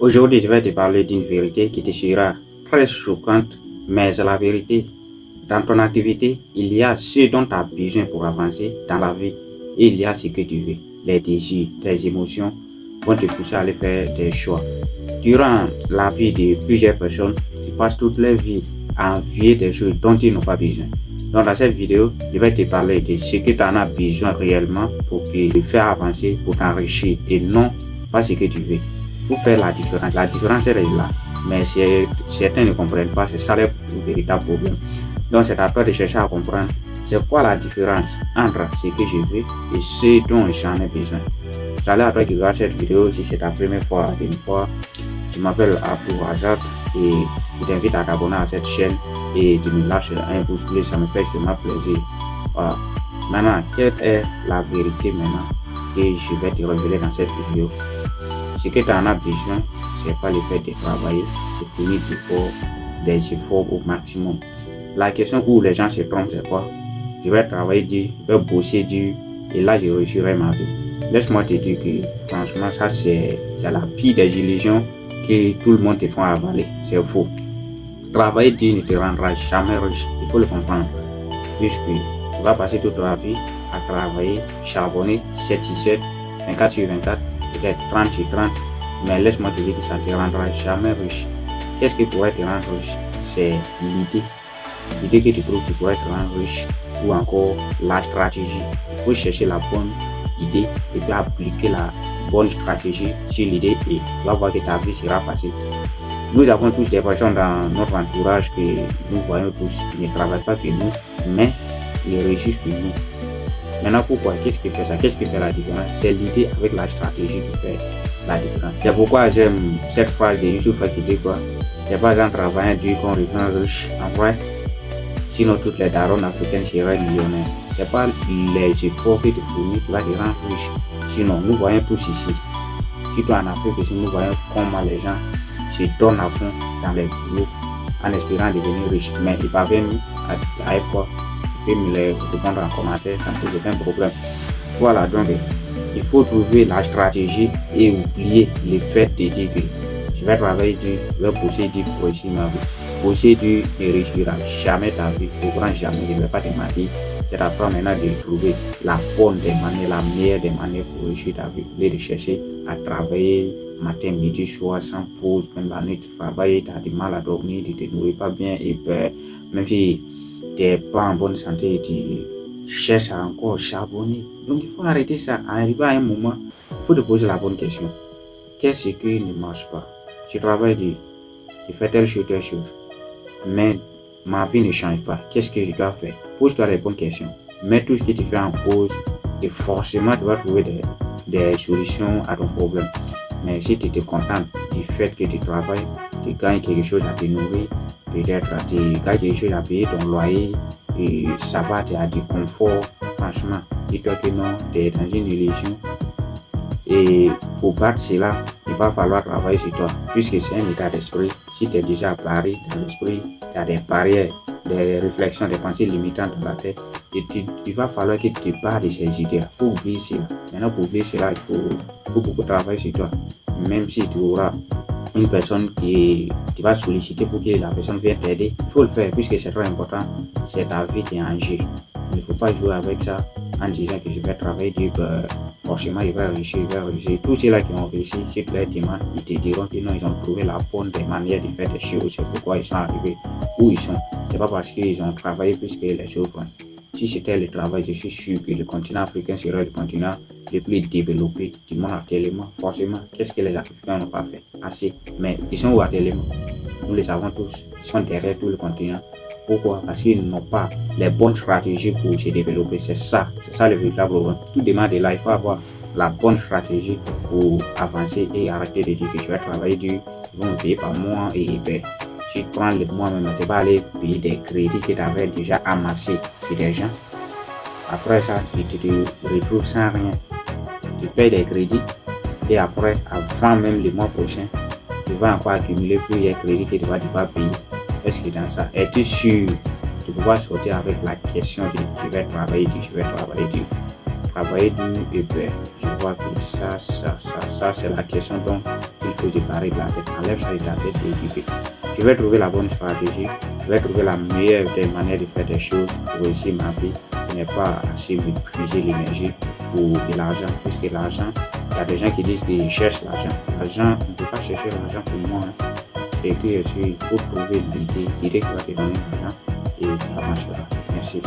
Aujourd'hui, je vais te parler d'une vérité qui te sera très choquante, mais c'est la vérité. Dans ton activité, il y a ce dont tu as besoin pour avancer dans la vie et il y a ce que tu veux. Les désirs, tes émotions vont te pousser à aller faire des choix. Durant la vie de plusieurs personnes, ils passent toute leur vie à envier des choses dont ils n'ont pas besoin. Donc dans cette vidéo, je vais te parler de ce que tu en as besoin réellement pour te faire avancer, pour t'enrichir et non pas ce que tu veux. Pour faire la différence. La différence elle est là, mais certains ne comprennent pas, c'est ça le véritable problème. Donc c'est à toi de chercher à comprendre c'est quoi la différence entre ce que je veux et ce dont j'en ai besoin. Salut à toi qui regarde cette vidéo, si c'est ta première fois, je m'appelle Abdou Hazard et je t'invite à t'abonner à cette chaîne et de me lâcher un pouce bleu, ça me fait extrêmement plaisir. Voilà. Maintenant, quelle est la vérité maintenant que je vais te révéler dans cette vidéo? Ce que tu en as besoin, c'est pas le fait de travailler, de fournir des efforts au maximum. La question où les gens se trompent, c'est quoi? Je vais travailler dur, je vais bosser dur et là je réussirai ma vie. Laisse-moi te dire que franchement, ça c'est la pire des illusions que tout le monde te fait avaler. C'est faux. Travailler dur ne te rendra jamais riche, il faut le comprendre. Puisque tu vas passer toute ta vie à travailler, charbonner, 7 sur 7, 24 sur 24, peut-être 30 sur 30, mais laisse-moi te dire que ça ne te rendra jamais riche. Qu'est-ce qui pourrait te rendre riche? C'est l'idée que tu trouves qui pourrait te rendre riche, ou encore la stratégie. Il faut chercher la bonne idée et puis appliquer la bonne stratégie sur l'idée et tu vas voir que ta vie sera facile. Nous avons tous des personnes dans notre entourage que nous voyons tous qui ne travaillent pas que nous, mais ils réussissent que nous. Maintenant, pourquoi? Qu'est-ce qui fait ça? Qu'est-ce qui fait la différence? C'est l'idée avec la stratégie qui fait la différence. C'est pourquoi j'aime cette phrase de Youssouf qui dit quoi? C'est pas en travaillant dur qu'on devient riche. En vrai, sinon toutes les darons africaines seraient millionnaires. C'est pas les efforts que tu fournis qui va te rendre riche. Sinon, nous voyons tous ici, surtout en Afrique, ici, nous voyons comment les gens se donnent à fond dans les boulots en espérant devenir riches. Mais ils parviennent à être quoi? Tu peux me les répondre en commentaire sans aucun problème. Voilà, donc il faut trouver la stratégie et oublier le fait de dire que je vais travailler dur, je vais bosser dur pour réussir ma vie. Bosser dur ne réussira jamais ta vie, au grand jamais, je ne vais pas te mentir. C'est à toi maintenant de trouver la bonne des manières, la meilleure des manières pour réussir ta vie. De chercher à travailler matin, midi, soir, sans pause, même la nuit, tu travailles, tu as du mal à dormir, tu ne te nourris pas bien et même si tu n'es pas en bonne santé, tu cherches à encore charbonner. Donc il faut arrêter ça. Arriver à un moment, il faut te poser la bonne question. Qu'est-ce qui ne marche pas? Je travaille dur, je fais telle chose, mais ma vie ne change pas. Qu'est-ce que je dois faire? Pose-toi les bonnes questions. Mets tout ce que tu fais en pause et forcément tu vas trouver des solutions à ton problème. Mais si tu te contentes du fait que tu travailles, tu gagnes quelque chose à te nourrir, peut-être tu gagnes quelque chose à payer ton loyer, et ça va, tu as du confort, franchement, dis-toi que non, tu es dans une illusion. Et pour battre cela, il va falloir travailler sur toi, puisque c'est un état d'esprit. Si tu es déjà à Paris dans l'esprit, tu as des barrières, des réflexions, des pensées limitantes dans la tête, et il va falloir que tu parles de ces idées. Il faut oublier cela. Maintenant, pour oublier cela, il faut beaucoup travailler sur toi. Même si tu auras une personne qui va solliciter pour que la personne vienne t'aider, il faut le faire, puisque c'est trop important. C'est ta vie qui est en jeu. Il ne faut pas jouer avec ça en disant que je vais travailler dur, forcément il va réussir, Tous ceux-là qui ont réussi, si tu leur demandes, ils te diront que non, ils ont trouvé la bonne manière de faire des choses, c'est pourquoi ils sont arrivés où ils sont. C'est pas parce qu'ils ont travaillé plus que les autres. Si c'était le travail, je suis sûr que le continent africain serait le continent le plus développé du monde actuellement. Forcément, qu'est-ce que les Africains n'ont pas fait? Assez. Mais ils sont où actuellement? Nous les savons tous. Ils sont derrière tout le continent. Pourquoi? Parce qu'ils n'ont pas les bonnes stratégies pour se développer. C'est ça le véritable problème. Tout demande de là, il faut avoir la bonne stratégie pour avancer et arrêter de dire que je vais travailler dur, ils vont me payer par mois et tu prends le mois même, tu vas aller payer des crédits que tu avais déjà amassés sur des gens. Après ça, tu te retrouves sans rien. Tu payes des crédits et après, avant même le mois prochain, tu vas encore accumuler plus de crédits que tu vas devoir payer. Est-ce que dans ça, es-tu sûr de pouvoir sortir avec la question de je vais travailler dur? Travailler dur et je vois que ça c'est la question dont il faut se barrer de la tête. Enlève ça de ta tête et tu fais. Je vais trouver la bonne stratégie. Je vais trouver la meilleure des manières de faire des choses pour réussir ma vie. Je n'ai pas assez puiser l'énergie pour de l'argent, puisque l'argent, il y a des gens qui disent qu'ils cherchent l'argent. L'argent, on ne peut pas chercher l'argent pour moi. C'est que je suis pour trouver l'idée qui va te donner l'argent et ça marchera. Merci.